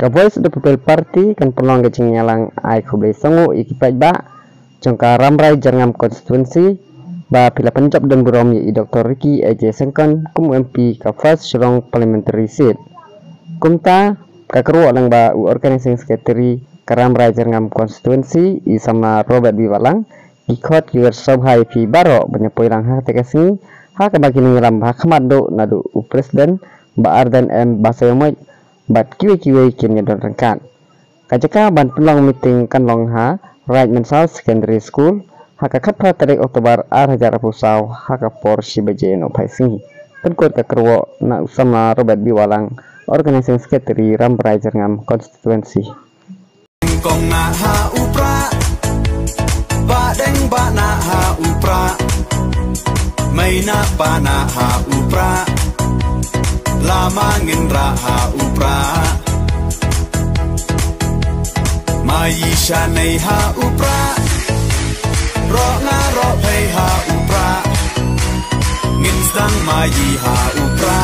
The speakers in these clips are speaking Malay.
Voice the People Party kan peluang kecing nyalang ai khoblei songo ikipai ba jongka ramrai jangam konstituensi ba pila Punjab dan Burom i Dr. Ricky AJ Sengkon kum MP ka first Shillong parliamentary seat kumta ka keruak lang ba organizing secretary ka ramrai jangam konstituensi i sama Robert Biwalang ikot kiwer sobhai pi baro banyapoi lang ha tekasni ha ka bagi ngiram ha khamado nadu presiden ba Ardan M Basayomoy bat kiwe-kiwe kimnya don rengkan kajaka ban peluang meeting kan long ha right South Secondary School haka khatpa tarik Oktober ar pusau haka por sibaje no paising penkot ka kerwo na sama Robert Biwalang organizing secretary ramrai jangam konstituensi kong na ha upra ba deng ba na ha upra mai na ba na ha upra lama nginra ha upra mai shanai ha upra ro nga ro phai ha upra ngin sang mai ha upra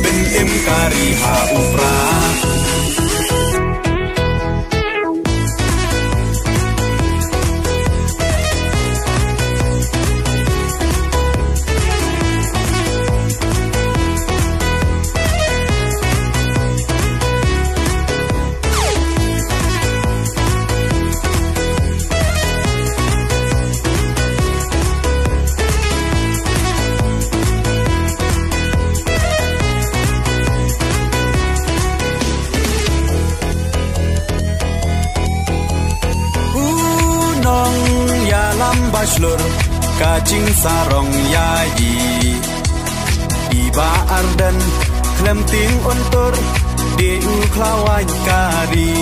bin im kari ha upra Bachelor kacing sarong yayi iba Ardan klem ting ontor deu klawai kari